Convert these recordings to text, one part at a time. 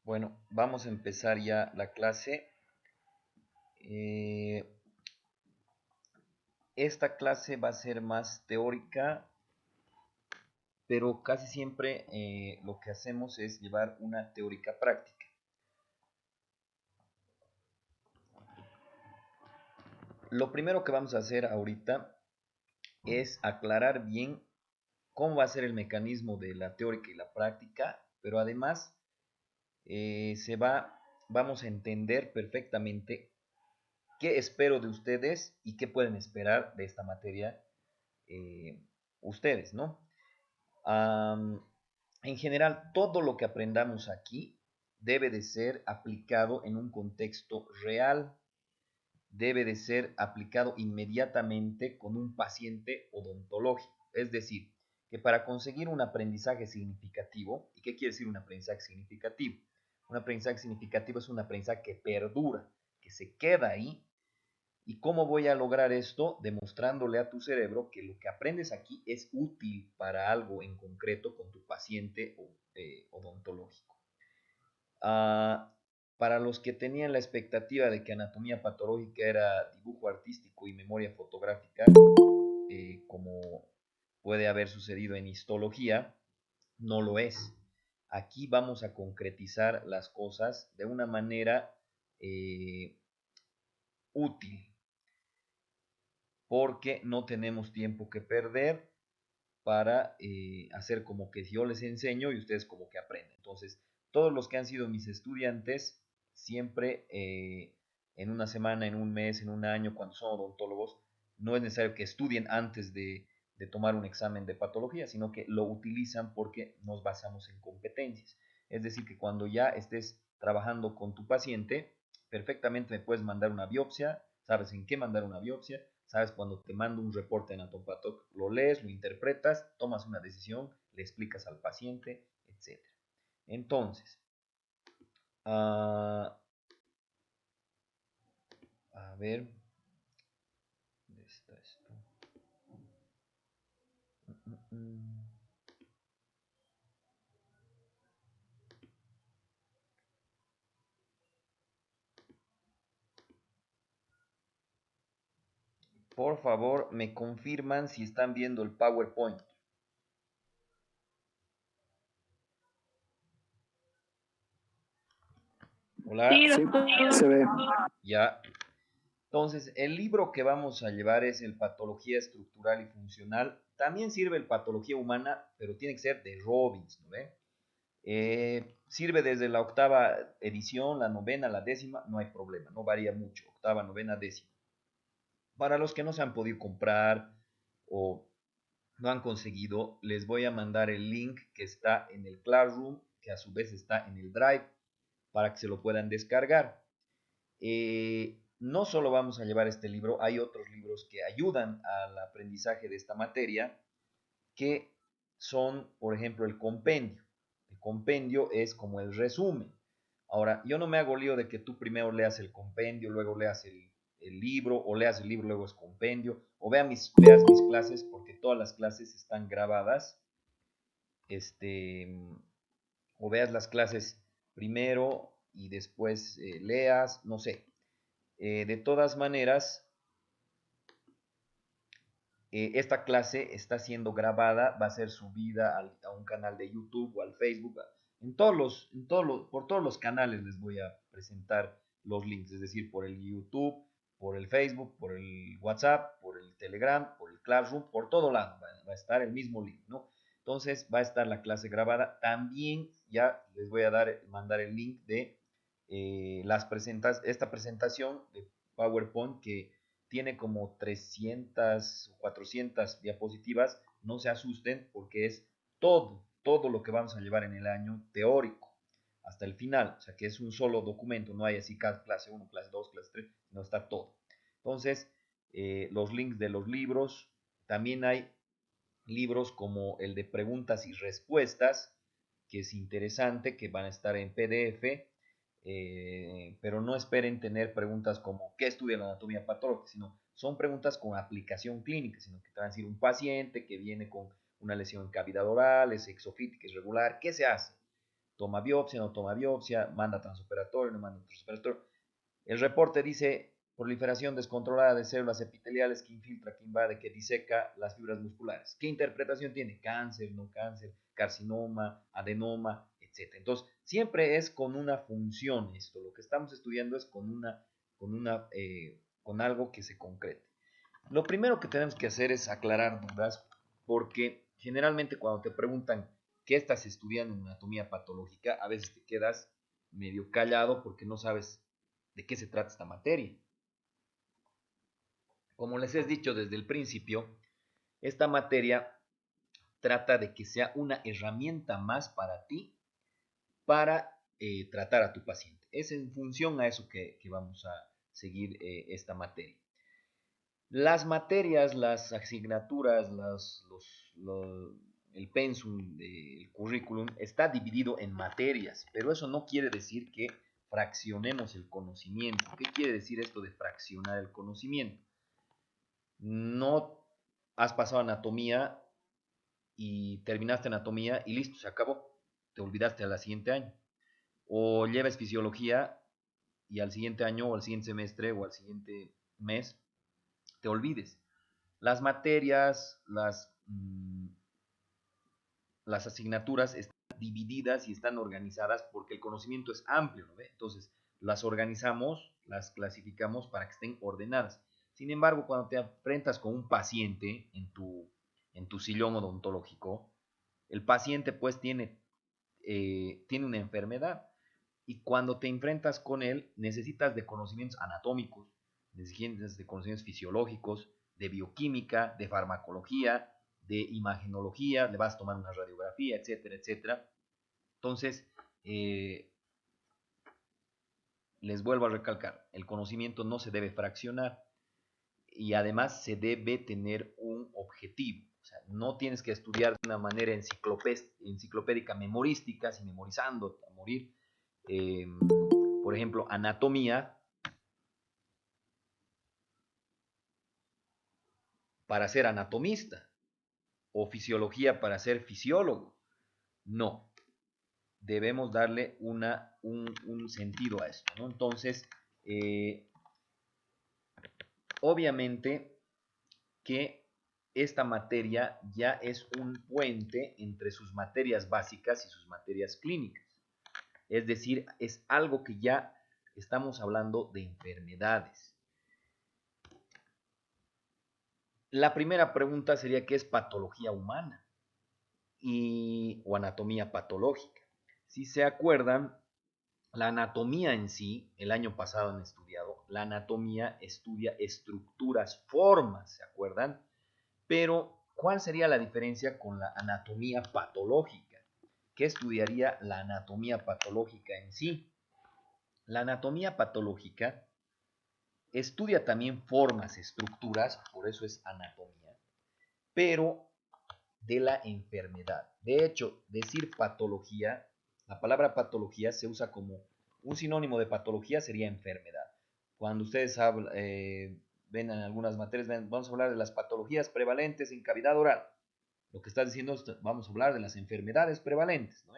Bueno, vamos a empezar ya la clase. Eh, esta clase va a ser más teórica, pero casi siempre lo que hacemos es llevar una teórica práctica. Lo primero que vamos a hacer ahorita es aclarar bien cómo va a ser el mecanismo de la teórica y la práctica, pero además vamos a entender perfectamente qué espero de ustedes y qué pueden esperar de esta materia eh, ustedes, ¿no? Am, en general, todo lo que aprendamos aquí debe de ser aplicado en un contexto real, debe de ser aplicado inmediatamente con un paciente odontológico. Es decir, que para conseguir un aprendizaje significativo, ¿y qué quiere decir un aprendizaje significativo? Un aprendizaje significativo es un aprendizaje que perdura, que se queda ahí. ¿Y cómo voy a lograr esto? Demostrándole a tu cerebro que lo que aprendes aquí es útil para algo en concreto con tu paciente odontológico. Ah, para los que tenían la expectativa de que anatomía patológica era dibujo artístico y memoria fotográfica, como puede haber sucedido en histología, no lo es. Aquí vamos a concretizar las cosas de una manera útil, porque no tenemos tiempo que perder para hacer como que yo les enseño y ustedes como que aprenden. Entonces, todos los que han sido mis estudiantes, siempre en una semana, en un mes, en un año, cuando son odontólogos, no es necesario que estudien antes de tomar un examen de patología, sino que lo utilizan porque nos basamos en competencias. Es decir, que cuando ya estés trabajando con tu paciente, perfectamente me puedes mandar una biopsia, sabes en qué mandar una biopsia, sabes cuando te mando un reporte anatopato, lo lees, lo interpretas, tomas una decisión, le explicas al paciente, etcétera. Entonces, a ver, ¿dónde está esto? Por favor, me confirman si están viendo el PowerPoint. Hola. Sí, se ve. Ya. Entonces, el libro que vamos a llevar es el Patología Estructural y Funcional. También sirve el Patología Humana, pero tiene que ser de Robbins, ¿no ve? Sirve desde la octava edición, la novena, la décima, no hay problema, no varía mucho, octava, novena, décima. Para los que no se han podido comprar o no han conseguido, les voy a mandar el link que está en el Classroom, que a su vez está en el Drive, para que se lo puedan descargar. No solo vamos a llevar este libro, hay otros libros que ayudan al aprendizaje de esta materia, que son, por ejemplo, el compendio. El compendio es como el resumen. Ahora, yo no me hago lío de que tú primero leas el compendio, luego leas el libro, o leas el libro, luego es compendio, o veas mis clases, porque todas las clases están grabadas, este, o veas las clases primero y después leas, no sé. De todas maneras, esta clase está siendo grabada, va a ser subida a un canal de YouTube o al Facebook. Por todos los canales les voy a presentar los links, es decir, por el YouTube, por el Facebook, por el WhatsApp, por el Telegram, por el Classroom, por todo lado va a estar el mismo link, ¿no? Entonces va a estar la clase grabada. También ya les voy a mandar el link de esta presentación de PowerPoint que tiene como 300 o 400 diapositivas, no se asusten porque es todo lo que vamos a llevar en el año teórico hasta el final, o sea que es un solo documento, no hay así clase 1, clase 2, clase 3, no está todo. Entonces, los links de los libros, también hay libros como el de preguntas y respuestas, que es interesante, que van a estar en PDF, pero no esperen tener preguntas como ¿qué estudia la anatomía patológica? Sino son preguntas con aplicación clínica, sino que te van a decir un paciente que viene con una lesión en cavidad oral, es exofítica, es regular, ¿qué se hace? toma biopsia, no toma biopsia, manda transoperatorio, no manda transoperatorio. El reporte dice proliferación descontrolada de células epiteliales que infiltra, que invade, que diseca las fibras musculares. ¿Qué interpretación tiene? Cáncer, no cáncer, carcinoma, adenoma, etc. Entonces, siempre es con una función esto. Lo que estamos estudiando es con algo que se concrete. Lo primero que tenemos que hacer es aclarar dudas, porque generalmente cuando te preguntan qué estás estudiando en anatomía patológica, a veces te quedas medio callado porque no sabes de qué se trata esta materia. Como les he dicho desde el principio, esta materia trata de que sea una herramienta más para ti para tratar a tu paciente. Es en función a eso que vamos a seguir esta materia. Las materias, las asignaturas, el pensum, el currículum está dividido en materias, pero eso no quiere decir que fraccionemos el conocimiento. ¿Qué quiere decir esto de fraccionar el conocimiento? No has pasado anatomía y terminaste anatomía y listo, se acabó. Te olvidaste al siguiente año. O lleves fisiología y al siguiente año o al siguiente semestre o al siguiente mes te olvides. Las materias, las asignaturas están divididas y están organizadas porque el conocimiento es amplio, ¿no ve? Entonces, las organizamos, las clasificamos para que estén ordenadas. Sin embargo, cuando te enfrentas con un paciente en tu sillón odontológico, el paciente pues tiene una enfermedad y cuando te enfrentas con él necesitas de conocimientos anatómicos, necesitas de conocimientos fisiológicos, de bioquímica, de farmacología, de imagenología, le vas a tomar una radiografía, etcétera, etcétera. Entonces, les vuelvo a recalcar, el conocimiento no se debe fraccionar y además se debe tener un objetivo. O sea, no tienes que estudiar de una manera enciclopédica, memorística, así memorizando a morir. Por ejemplo, anatomía para ser anatomista o fisiología para ser fisiólogo. No, debemos darle un sentido a esto, ¿no? Entonces, obviamente que esta materia ya es un puente entre sus materias básicas y sus materias clínicas. Es decir, es algo que ya estamos hablando de enfermedades. La primera pregunta sería: ¿qué es patología humana? O anatomía patológica. Si se acuerdan, la anatomía en sí, el año pasado han estudiado, la anatomía estudia estructuras, formas, ¿se acuerdan? Pero, ¿cuál sería la diferencia con la anatomía patológica? ¿Qué estudiaría la anatomía patológica en sí? La anatomía patológica estudia también formas, estructuras, por eso es anatomía, pero de la enfermedad. De hecho, decir patología, la palabra patología se usa como un sinónimo de patología sería enfermedad. Cuando ustedes ven en algunas materias, vamos a hablar de las patologías prevalentes en cavidad oral. Lo que está diciendo es, vamos a hablar de las enfermedades prevalentes, ¿no?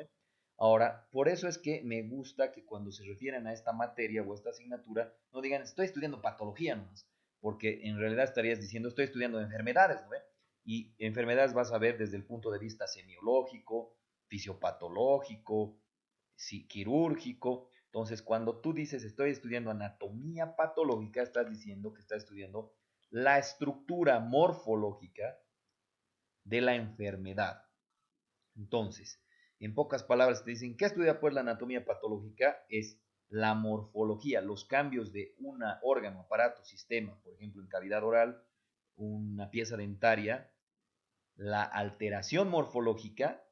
Ahora, por eso es que me gusta que cuando se refieren a esta materia o a esta asignatura, no digan estoy estudiando patología nomás, porque en realidad estarías diciendo estoy estudiando enfermedades, ¿no? Y enfermedades vas a ver desde el punto de vista semiológico, fisiopatológico, quirúrgico. Entonces, cuando tú dices estoy estudiando anatomía patológica, estás diciendo que estás estudiando la estructura morfológica de la enfermedad. Entonces, en pocas palabras te dicen, ¿qué estudia pues la anatomía patológica? Es la morfología, los cambios de un órgano, aparato, sistema, por ejemplo, en cavidad oral, una pieza dentaria, la alteración morfológica,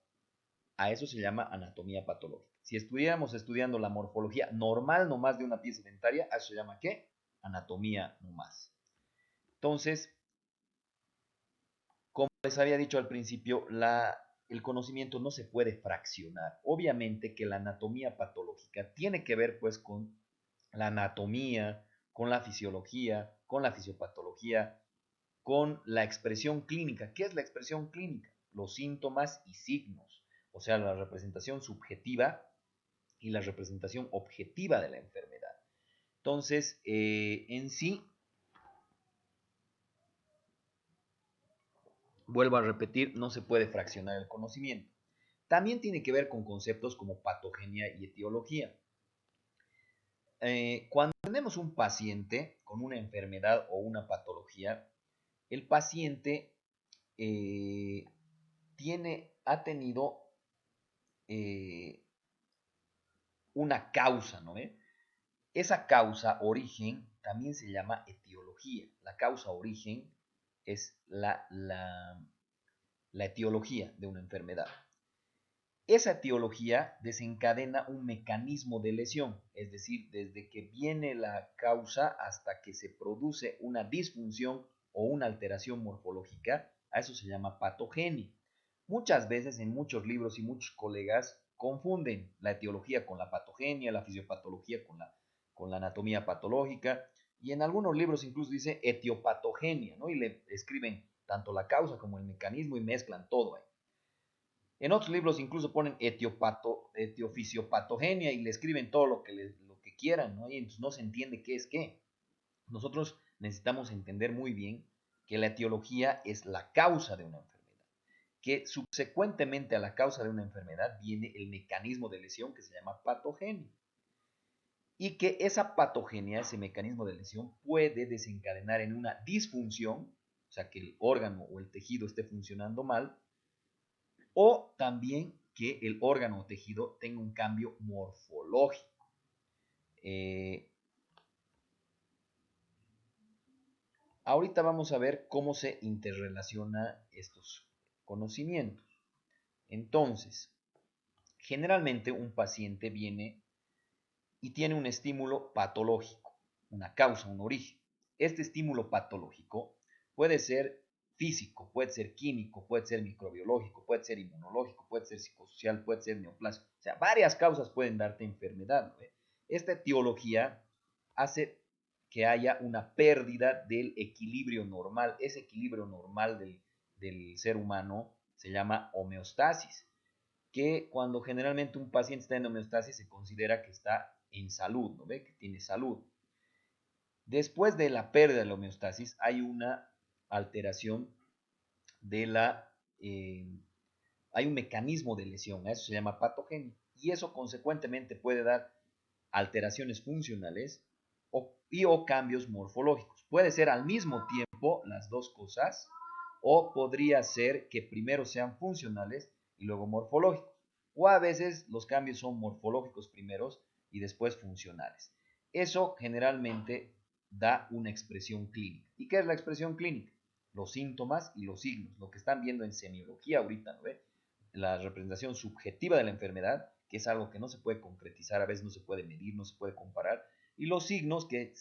a eso se llama anatomía patológica. Si estuviéramos estudiando la morfología normal nomás de una pieza dentaria, a eso se llama ¿qué? Anatomía nomás. Entonces, como les había dicho al principio, el conocimiento no se puede fraccionar. Obviamente que la anatomía patológica tiene que ver pues con la anatomía, con la fisiología, con la fisiopatología, con la expresión clínica. ¿Qué es la expresión clínica? Los síntomas y signos, o sea, la representación subjetiva y la representación objetiva de la enfermedad. Entonces, en sí, vuelvo a repetir, no se puede fraccionar el conocimiento. También tiene que ver con conceptos como patogenia y etiología. Cuando tenemos un paciente con una enfermedad o una patología, el paciente ha tenido una causa, ¿no? Esa causa, origen, también se llama etiología. La causa origen es la etiología de una enfermedad. Esa etiología desencadena un mecanismo de lesión, es decir, desde que viene la causa hasta que se produce una disfunción o una alteración morfológica, a eso se llama patogenia. Muchas veces en muchos libros y muchos colegas confunden la etiología con la patogenia, la fisiopatología con la anatomía patológica, y en algunos libros incluso dice etiopatogenia, ¿no? Y le escriben tanto la causa como el mecanismo y mezclan todo ahí. En otros libros incluso ponen etiofisiopatogenia y le escriben todo lo que quieran, ¿no? Y entonces no se entiende qué es qué. Nosotros necesitamos entender muy bien que la etiología es la causa de una enfermedad, que subsecuentemente a la causa de una enfermedad viene el mecanismo de lesión que se llama patogenia. Y que esa patogenia, ese mecanismo de lesión, puede desencadenar en una disfunción, o sea, que el órgano o el tejido esté funcionando mal, o también que el órgano o tejido tenga un cambio morfológico. Ahorita vamos a ver cómo se interrelaciona estos conocimientos. Entonces, generalmente un paciente viene y tiene un estímulo patológico, una causa, un origen. Este estímulo patológico puede ser físico, puede ser químico, puede ser microbiológico, puede ser inmunológico, puede ser psicosocial, puede ser neoplásico. O sea, varias causas pueden darte enfermedad, ¿no? Esta etiología hace que haya una pérdida del equilibrio normal. Ese equilibrio normal del ser humano se llama homeostasis, que cuando generalmente un paciente está en homeostasis se considera que está en salud, ¿no ve? Que tiene salud. Después de la pérdida de la homeostasis hay una alteración de hay un mecanismo de lesión, a eso se llama patogenia, y eso consecuentemente puede dar alteraciones funcionales o cambios morfológicos. Puede ser al mismo tiempo las dos cosas, o podría ser que primero sean funcionales y luego morfológicos. O a veces los cambios son morfológicos primeros y después funcionales. Eso generalmente da una expresión clínica. ¿Y qué es la expresión clínica? Los síntomas y los signos, lo que están viendo en semiología ahorita, ¿no ve? La representación subjetiva de la enfermedad, que es algo que no se puede concretizar, a veces no se puede medir, no se puede comparar, y los signos que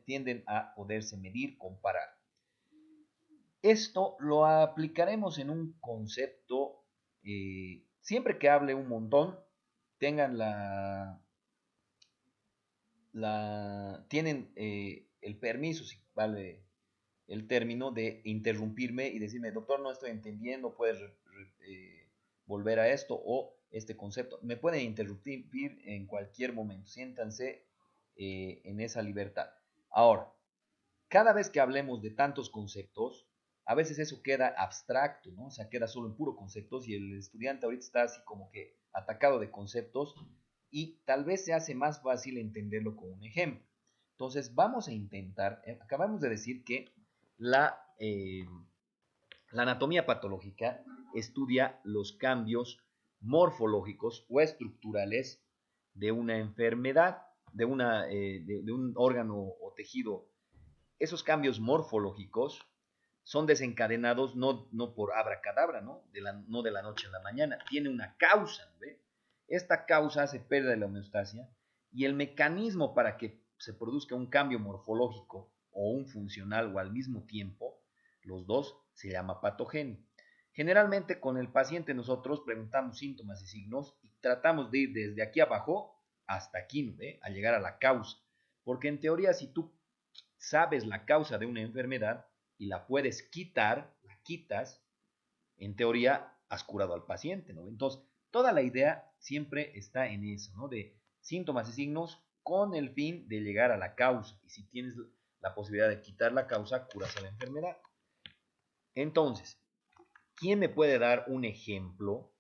tienden a poderse medir, comparar. Esto lo aplicaremos en un concepto, siempre que hable un montón, tengan tienen el permiso, si vale el término, de interrumpirme y decirme, doctor, no estoy entendiendo, puedes volver a esto o este concepto. Me pueden interrumpir en cualquier momento, siéntanse en esa libertad. Ahora, cada vez que hablemos de tantos conceptos, a veces eso queda abstracto, ¿no? O sea, queda solo en puro conceptos y el estudiante ahorita está así como que atacado de conceptos y tal vez se hace más fácil entenderlo con un ejemplo. Entonces, vamos a intentar, acabamos de decir que la anatomía patológica estudia los cambios morfológicos o estructurales de una enfermedad, de un órgano o tejido. Esos cambios morfológicos son desencadenados no por abracadabra, ¿no? No de la noche a la mañana, tiene una causa, ¿ve? Esta causa hace pérdida de la homeostasia y el mecanismo para que se produzca un cambio morfológico o un funcional o al mismo tiempo, los dos, se llama patogenia. Generalmente con el paciente nosotros preguntamos síntomas y signos y tratamos de ir desde aquí abajo hasta aquí, ¿no? A llegar a la causa. Porque en teoría si tú sabes la causa de una enfermedad y la puedes quitar, la quitas, en teoría has curado al paciente, ¿no? Entonces, toda la idea siempre está en eso, ¿no? De síntomas y signos con el fin de llegar a la causa. Y si tienes la posibilidad de quitar la causa, curas a la enfermedad. Entonces, ¿quién me puede dar un ejemplo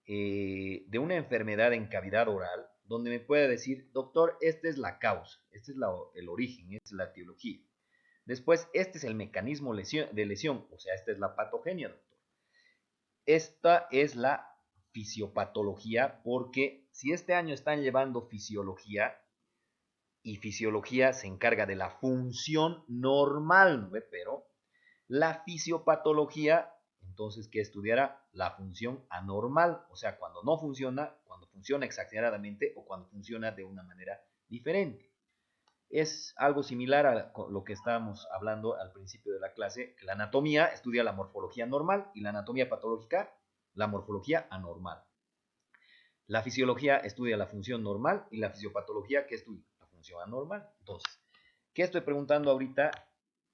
de una enfermedad en cavidad oral donde me pueda decir, doctor, esta es la causa, este es el origen, esta es la etiología? Después, este es el mecanismo de lesión, o sea, esta es la patogenia, doctor. Esta es la fisiopatología, porque si este año están llevando fisiología, y fisiología se encarga de la función normal, ¿no? Pero la fisiopatología, entonces, ¿qué estudiará? La función anormal, o sea, cuando funciona exageradamente o cuando funciona de una manera diferente. Es algo similar a lo que estábamos hablando al principio de la clase, que la anatomía estudia la morfología normal y la anatomía patológica la morfología anormal. La fisiología estudia la función normal y la fisiopatología que estudia la función anormal. Entonces, ¿qué estoy preguntando ahorita?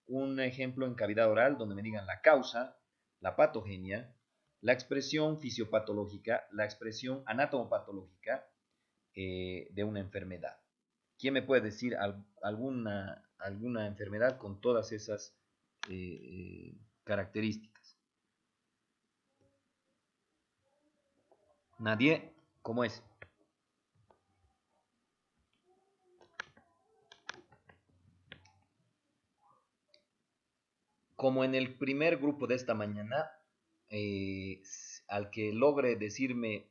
Un ejemplo en cavidad oral donde me digan la causa, la patogenia, la expresión fisiopatológica, la expresión anatomopatológica de una enfermedad. ¿Quién me puede decir alguna enfermedad con todas esas características? ¿Nadie? ¿Cómo es? Como en el primer grupo de esta mañana, al que logre decirme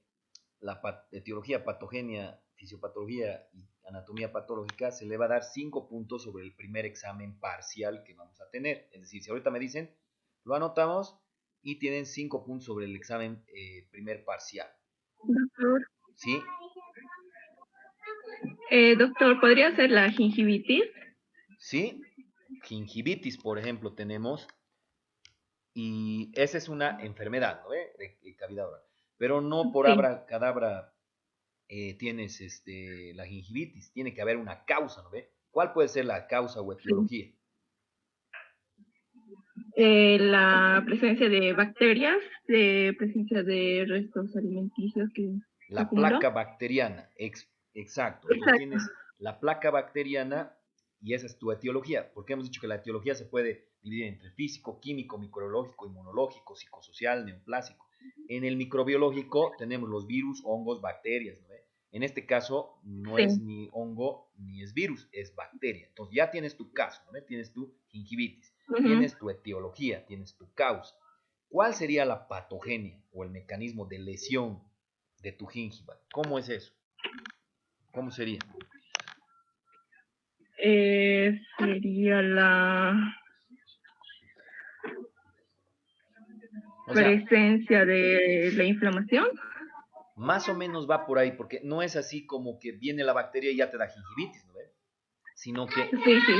la etiología, patogenia, fisiopatología y anatomía patológica, se le va a dar 5 puntos sobre el primer examen parcial que vamos a tener. Es decir, si ahorita me dicen, lo anotamos y tienen 5 puntos sobre el examen primer parcial. Doctor, ¿Sí? doctor, ¿podría ser la gingivitis? ¿Sí? Gingivitis, por ejemplo, tenemos. Y esa es una enfermedad, ¿no? De cavidad oral. Pero no por Sí. cadabra tienes la gingivitis. Tiene que haber una causa, ¿no ve? ¿Cuál puede ser la causa o Sí. etiología? La presencia de bacterias, de presencia de restos alimenticios que se La acumuló. placa bacteriana, exacto. Entonces Exacto. tienes la placa bacteriana y esa es tu etiología, porque hemos dicho que la etiología se puede dividir entre físico, químico, microbiológico, inmunológico, psicosocial, neoplásico. En el microbiológico tenemos los virus, hongos, bacterias, ¿no? En este caso no es Sí. ni hongo ni es virus, es bacteria. Entonces ya tienes tu caso, ¿no? Tienes tu gingivitis, Ujú. tienes tu etiología, tienes tu causa. ¿Cuál sería la patogenia o el mecanismo de lesión de tu gingiva? ¿Cómo es eso? ¿Cómo sería? Sería la O sea, presencia de la inflamación. más o menos va por ahí, porque no es así como que viene la bacteria y ya te da gingivitis, ¿no ves? Sino que Sí, sí.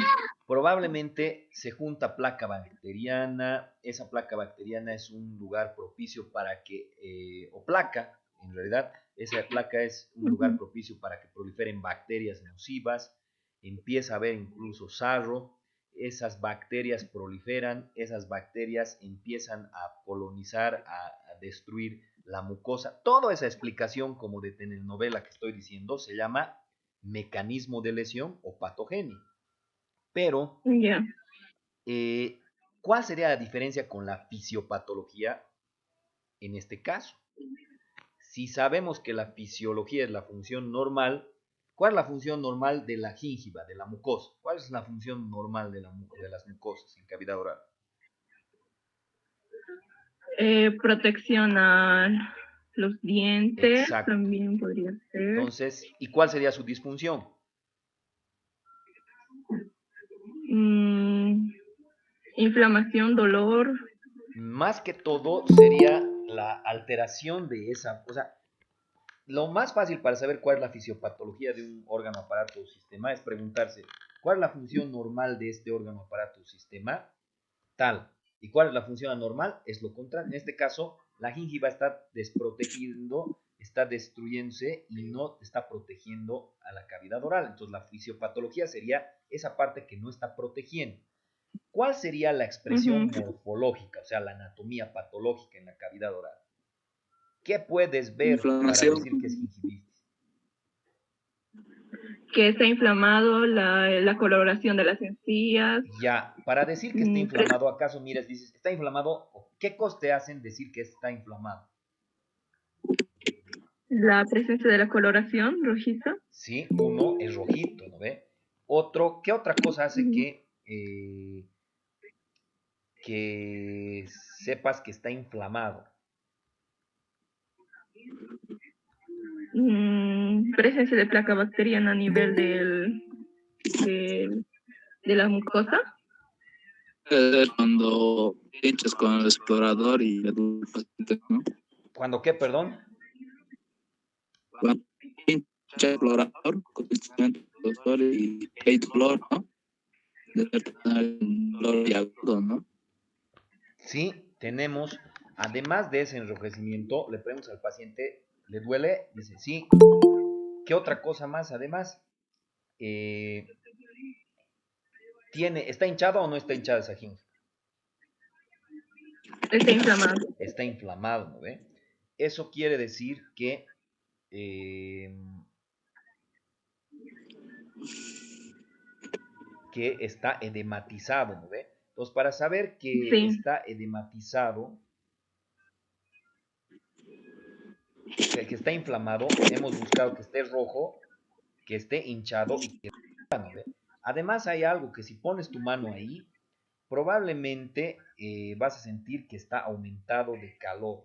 probablemente se junta placa bacteriana, esa placa bacteriana es un lugar propicio para que, o placa, en realidad, esa placa es un lugar Ujú. propicio para que proliferen bacterias nocivas, empieza a haber incluso sarro, esas bacterias proliferan, esas bacterias empiezan a colonizar, a destruir la mucosa. Toda esa explicación como de telenovela que estoy diciendo se llama mecanismo de lesión o patogenia. Pero, Ya. eh, ¿cuál sería la diferencia con la fisiopatología en este caso? Si sabemos que la fisiología es la función normal, ¿cuál es la función normal de la gingiva, de la mucosa? ¿Cuál es la función normal de las mucosas en cavidad oral? Protección a los dientes Exacto. también podría ser. Entonces, ¿y cuál sería su disfunción? Mm, inflamación, dolor. Más que todo sería la alteración de esa, o sea, lo más fácil para saber cuál es la fisiopatología de un órgano, aparato o sistema es preguntarse cuál es la función normal de este órgano, aparato o sistema, tal. ¿Y cuál es la función anormal? Es lo contrario. En este caso, la gingiva está desprotegiendo, está destruyéndose y no está protegiendo a la cavidad oral. Entonces, la fisiopatología sería esa parte que no está protegiendo. ¿Cuál sería la expresión Ujú. morfológica, o sea, la anatomía patológica en la cavidad oral? ¿Qué puedes ver para Inflamación. decir que es gingivitis? Que está inflamado la coloración de las encías, Ya, para decir que está pres- inflamado, ¿acaso miras, dices, está inflamado? ¿Qué cosas te hacen decir que está inflamado? la presencia de la coloración rojiza. Sí, uno es rojito, ¿no ve? Otro, ¿qué otra cosa hace Mm, que sepas que está inflamado? Presencia de placa bacteriana a nivel del- de la mucosa. Puede ser cuando pinchas con el explorador y el paciente, ¿no? ¿Cuándo qué, perdón? Cuando pincha el explorador con el instrumento doctor y hay dolor, ¿no? Debe tener un dolor y agudo, ¿no? Sí, tenemos, además de ese enrojecimiento, le preguntas al paciente, ¿le duele? Dice, sí. ¿Qué otra cosa más? Además, eh, ¿está hinchado o no está hinchada esa ginja? Está inflamado. Está inflamado, ¿no ve? Eso quiere decir eh, que está edematizado, ¿no ve? Entonces, para saber que Sí, está edematizado, que está inflamado, hemos buscado que esté rojo, que esté hinchado y que ¿no ve? Además, hay algo que si pones tu mano ahí, probablemente vas a sentir que está aumentado de calor.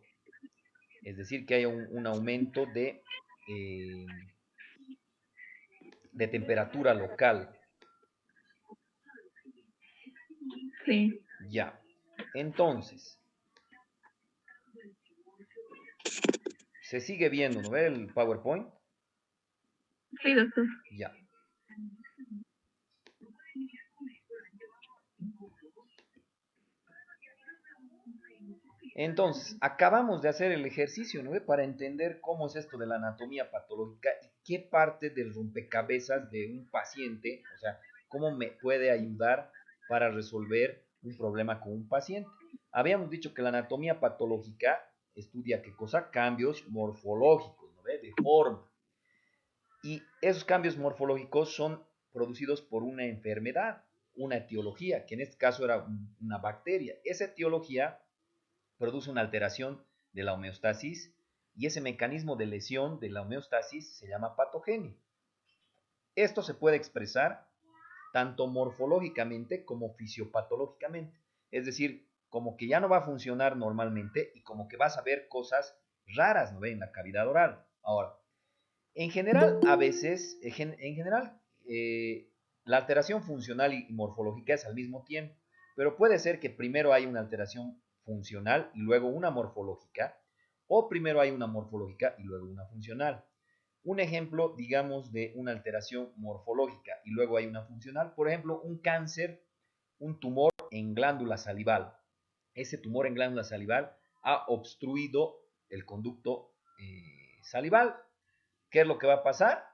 Es decir, que hay un aumento eh, de temperatura local. sí, Ya. Entonces, se sigue viendo, ¿no ve el PowerPoint? sí, doctor. Ya. Entonces, acabamos de hacer el ejercicio, ¿no ve? Para entender cómo es esto de la anatomía patológica y qué parte del rompecabezas de un paciente, o sea, cómo me puede ayudar para resolver un problema con un paciente. Habíamos dicho que la anatomía patológica estudia qué cosa, cambios morfológicos, ¿no ve? De forma. Y esos cambios morfológicos son producidos por una enfermedad, una etiología, que en este caso era una bacteria. Esa etiología produce una alteración de la homeostasis y ese mecanismo de lesión de la homeostasis se llama patogenia. Esto se puede expresar tanto morfológicamente como fisiopatológicamente, es decir, como que ya no va a funcionar normalmente y como que vas a ver cosas raras, ¿no ve? En la cavidad oral. Ahora, en general, a veces, en general, la alteración funcional y morfológica es al mismo tiempo, pero puede ser que primero hay una alteración funcional y luego una morfológica, o primero hay una morfológica y luego una funcional. Un ejemplo, digamos, de una alteración morfológica y luego hay una funcional, por ejemplo, un cáncer, un tumor en glándula salival. Ese tumor en glándula salival ha obstruido el conducto salival. ¿Qué es lo que va a pasar?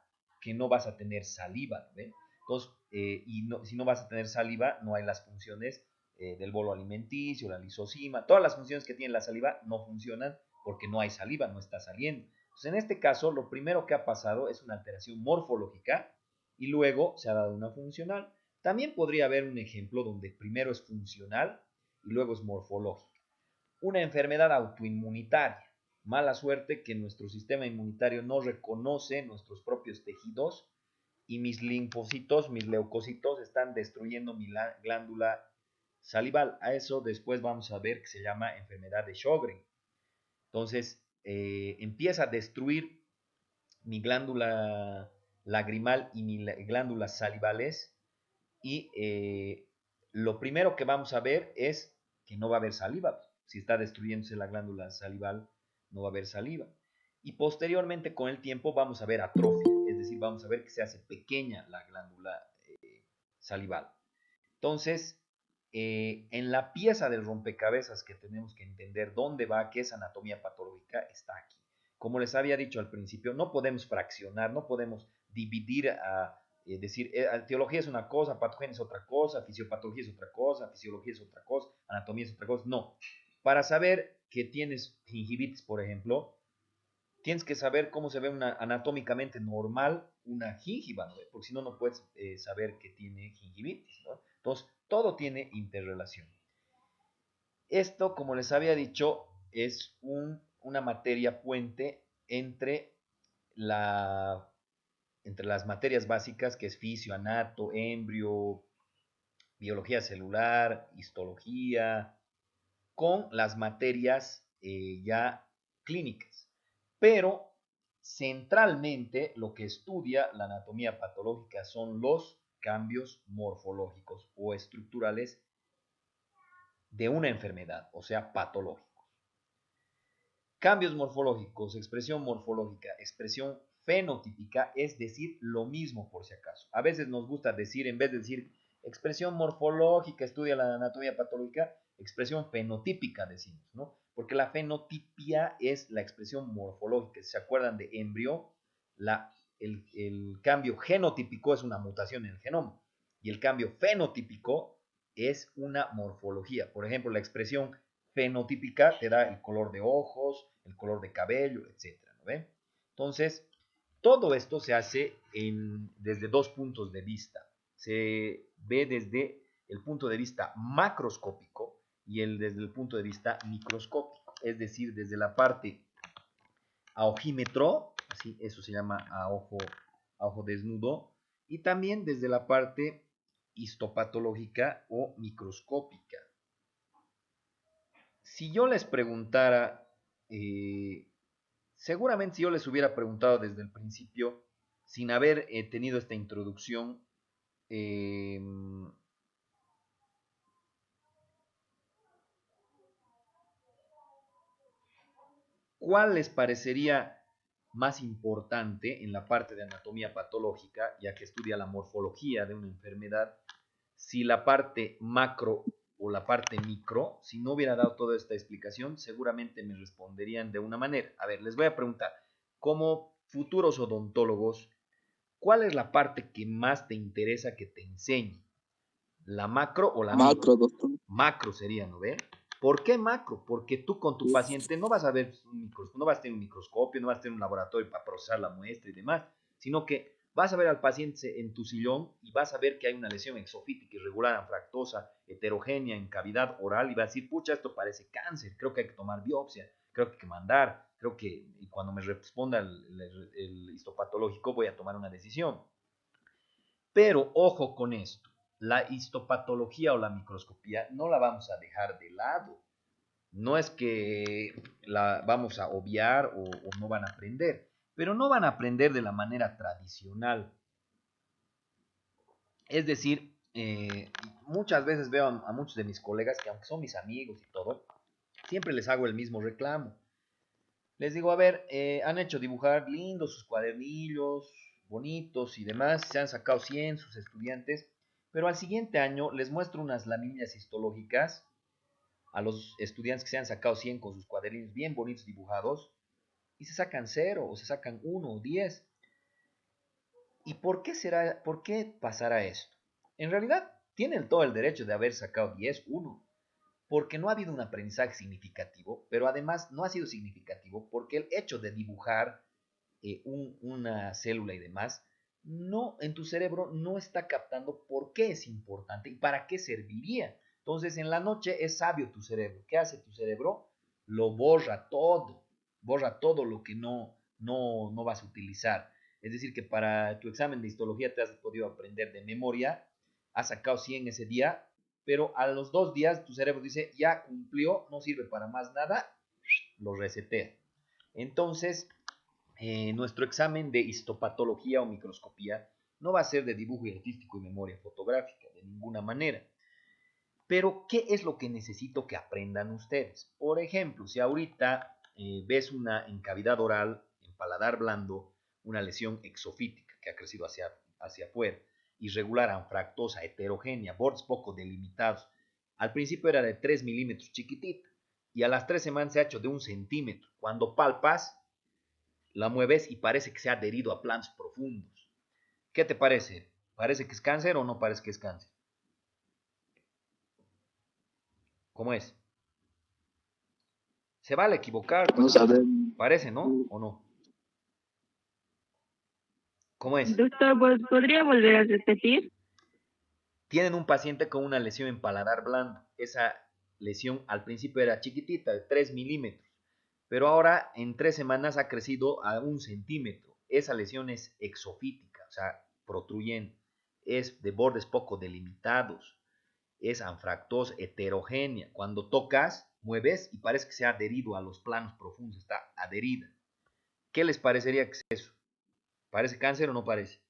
Que no vas a tener saliva, ¿ven? Entonces, si no vas a tener saliva, no hay las funciones del bolo alimenticio, la lisosima, todas las funciones que tiene la saliva no funcionan porque no hay saliva, no está saliendo. Entonces, en este caso, lo primero que ha pasado es una alteración morfológica y luego se ha dado una funcional. También podría haber un ejemplo donde primero es funcional y luego es morfológica. Una enfermedad autoinmunitaria. Mala suerte que nuestro sistema inmunitario no reconoce nuestros propios tejidos y mis linfocitos, mis leucocitos están destruyendo mi glándula salival. A eso después vamos a ver que se llama enfermedad de Sjögren. Entonces, empieza a destruir mi glándula lagrimal y mis glándulas salivales y lo primero que vamos a ver es que no va a haber saliva. Si está destruyéndose la glándula salival, no va a haber saliva. Y posteriormente, con el tiempo, vamos a ver atrofia, es decir, vamos a ver que se hace pequeña la glándula salival. Entonces, en la pieza del rompecabezas que tenemos que entender dónde va, qué es anatomía patológica, está aquí. Como les había dicho al principio, no podemos fraccionar, no podemos dividir decir, teología es una cosa, patogenia es otra cosa, fisiopatología es otra cosa, fisiología es otra cosa, anatomía es otra cosa. No. Para saber que tienes gingivitis, por ejemplo, tienes que saber cómo se ve anatómicamente normal una gingiva, ¿no? Porque si no, no puedes saber que tiene gingivitis, ¿no? Entonces, todo tiene interrelación. Esto, como les había dicho, es una materia puente la, entre las materias básicas, que es fisio, anato, embrio, biología celular, histología, con las materias ya clínicas. Pero centralmente lo que estudia la anatomía patológica son los cambios morfológicos o estructurales de una enfermedad, o sea, patológicos. Cambios morfológicos, expresión morfológica, expresión fenotípica, es decir, lo mismo por si acaso. A veces nos gusta decir, en vez de decir expresión morfológica, estudia la anatomía patológica, expresión fenotípica decimos, ¿no? Porque la fenotipia es la expresión morfológica. Si se acuerdan de embrio, el cambio genotípico es una mutación en el genoma y el cambio fenotípico es una morfología. Por ejemplo, la expresión fenotípica te da el color de ojos, el color de cabello, etcétera, ¿no ven? Entonces, todo esto se hace desde dos puntos de vista. Se ve desde el punto de vista macroscópico y desde el punto de vista microscópico, es decir, desde la parte a ojímetro, así, eso se llama a ojo desnudo, y también desde la parte histopatológica o microscópica. Si yo les preguntara, seguramente si yo les hubiera preguntado desde el principio, sin haber tenido esta introducción, eh, ¿cuál les parecería más importante en la parte de anatomía patológica, ya que estudia la morfología de una enfermedad, si la parte macro o la parte micro? Si no hubiera dado toda esta explicación, seguramente me responderían de una manera. A ver, les voy a preguntar, como futuros odontólogos, ¿cuál es la parte que más te interesa que te enseñe? ¿La macro o la Macro, micro? doctor. Macro sería, ¿no ve? ¿Por qué macro? Porque tú con tu paciente no vas a ver no vas a tener un microscopio, no vas a tener un laboratorio para procesar la muestra y demás, sino que vas a ver al paciente en tu sillón y vas a ver que hay una lesión exofítica irregular, anfractosa, heterogénea en cavidad oral y vas a decir, pucha, esto parece cáncer, creo que hay que tomar biopsia, creo que hay que mandar, creo que, y cuando me responda el histopatológico voy a tomar una decisión. Pero ojo con esto, la histopatología o la microscopía no la vamos a dejar de lado. No es que la vamos a obviar o no van a aprender, pero no van a aprender de la manera tradicional. Es decir, muchas veces veo a muchos de mis colegas que aunque son mis amigos y todo, siempre les hago el mismo reclamo. Les digo, a ver, han hecho dibujar lindos sus cuadernillos, bonitos y demás, se han sacado 100 sus estudiantes, pero al siguiente año les muestro unas laminillas histológicas a los estudiantes que se han sacado 100 con sus cuadernillos bien bonitos dibujados y se sacan 0 o se sacan 1 o 10. ¿Y por qué pasará esto? En realidad, tienen todo el derecho de haber sacado 10, 1, porque no ha habido un aprendizaje significativo, pero además no ha sido significativo porque el hecho de dibujar una célula y demás, no, en tu cerebro no está captando por qué es importante y para qué serviría. Entonces, en la noche es sabio tu cerebro. ¿Qué hace tu cerebro? Lo borra todo lo que no vas a utilizar. Es decir, que para tu examen de histología te has podido aprender de memoria, has sacado 100 ese día, pero a los 2 días tu cerebro dice, ya cumplió, no sirve para más nada, lo resetea. Entonces, nuestro examen de histopatología o microscopía no va a ser de dibujo artístico y memoria fotográfica, de ninguna manera. Pero, ¿qué es lo que necesito que aprendan ustedes? Por ejemplo, si ahorita ves una en cavidad oral, en paladar blando, una lesión exofítica que ha crecido hacia afuera, irregular, anfractosa, heterogénea, bordes poco delimitados. Al principio era de 3 milímetros, chiquitita, y a las 3 semanas se ha hecho de 1 centímetro. Cuando palpas, la mueves y parece que se ha adherido a planos profundos. ¿Qué te parece? ¿Parece que es cáncer o no parece que es cáncer? ¿Cómo es? Se vale equivocar, pues, Vamos a ver. parece, ¿no? ¿O no? ¿Cómo es? Doctor, ¿podría volver a repetir? Tienen un paciente con una lesión en paladar blando. Esa lesión al principio era chiquitita, de 3 milímetros, pero ahora en 3 semanas ha crecido a 1 centímetro. Esa lesión es exofítica, o sea, protruyente, es de bordes poco delimitados, es anfractosa, heterogénea. Cuando tocas, mueves y parece que se ha adherido a los planos profundos, está adherida. ¿Qué les parecería que es eso? ¿Parece cáncer o no parece?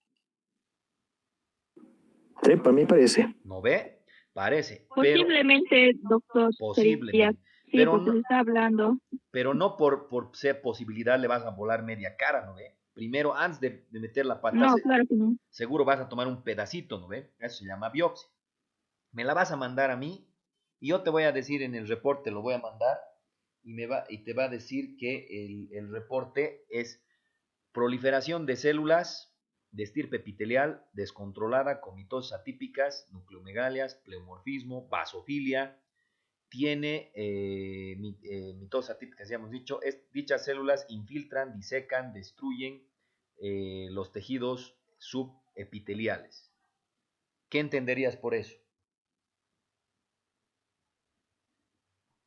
Sí, para mí parece. ¿No ve? Parece, pero Posiblemente, doctor, sería, posiblemente. sí, Pero porque se no, está hablando. pero no por ser posibilidad le vas a volar media cara, ¿no ve? Primero, antes de meter la pata, No, claro que no. seguro vas a tomar un pedacito, ¿no ve? Eso se llama biopsia. Me la vas a mandar a mí y yo te voy a decir en el reporte, lo voy a mandar y te va a decir que el reporte es proliferación de células de estirpe epitelial descontrolada con mitosis atípicas, nucleomegalias, pleomorfismo, basofilia. Tiene mitosis atípica, ya hemos dicho. Dichas células infiltran, disecan, destruyen los tejidos subepiteliales. ¿Qué entenderías por eso?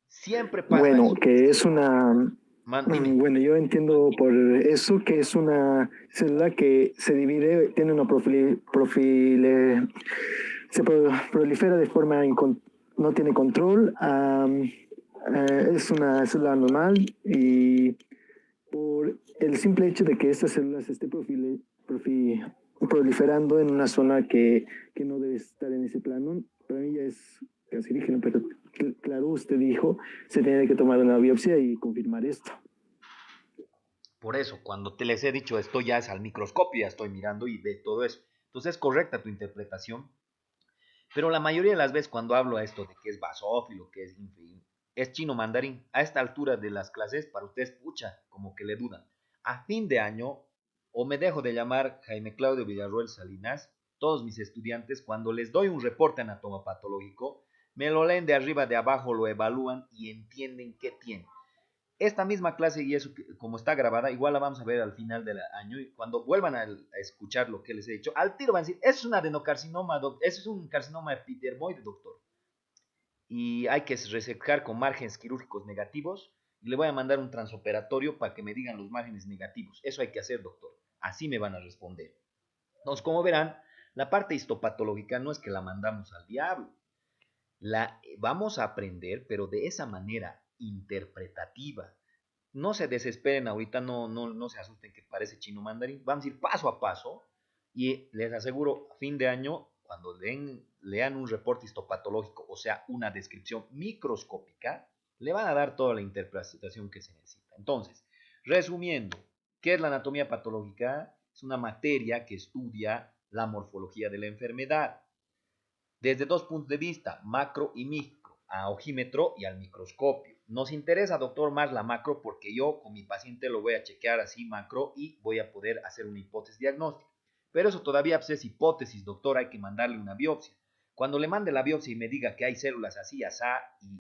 Siempre pasa Bueno, eso. que es una, Dime. bueno, yo entiendo por eso que es una célula que se divide, tiene una se prolifera de forma no tiene control, es una célula normal y por el simple hecho de que esta célula se esté proliferando en una zona que no debe estar en ese plano, para mí ya es cancerígeno, pero claro, usted dijo, se tiene que tomar una biopsia y confirmar esto. Por eso, cuando te les he dicho esto ya es al microscopio, ya estoy mirando y ve todo eso. Entonces es correcta tu interpretación, pero la mayoría de las veces cuando hablo a esto de que es basófilo, que es chino mandarín, a esta altura de las clases, para ustedes, pucha, como que le dudan. A fin de año, o me dejo de llamar Jaime Claudio Villarroel Salinas, todos mis estudiantes, cuando les doy un reporte anatomopatológico, me lo leen de arriba, de abajo, lo evalúan y entienden qué tiene. Esta misma clase y eso, como está grabada, igual la vamos a ver al final del año y cuando vuelvan a escuchar lo que les he dicho, al tiro van a decir, eso es un adenocarcinoma, eso es un carcinoma epidermoide, doctor. Y hay que resecar con márgenes quirúrgicos negativos y le voy a mandar un transoperatorio para que me digan los márgenes negativos. Eso hay que hacer, doctor. Así me van a responder. Entonces, como verán, la parte histopatológica no es que la mandamos al diablo. La vamos a aprender, pero de esa manera interpretativa. No se desesperen ahorita, no se asusten que parece chino mandarín. Vamos a ir paso a paso y les aseguro, a fin de año, cuando lean un reporte histopatológico, o sea, una descripción microscópica, le van a dar toda la interpretación que se necesita. Entonces, resumiendo, ¿qué es la anatomía patológica? Es una materia que estudia la morfología de la enfermedad desde dos puntos de vista, macro y micro, a ojímetro y al microscopio. Nos interesa, doctor, más la macro porque yo con mi paciente lo voy a chequear así macro y voy a poder hacer una hipótesis diagnóstica. Pero eso todavía pues, es hipótesis, doctor, hay que mandarle una biopsia. Cuando le mande la biopsia y me diga que hay células así, asá, y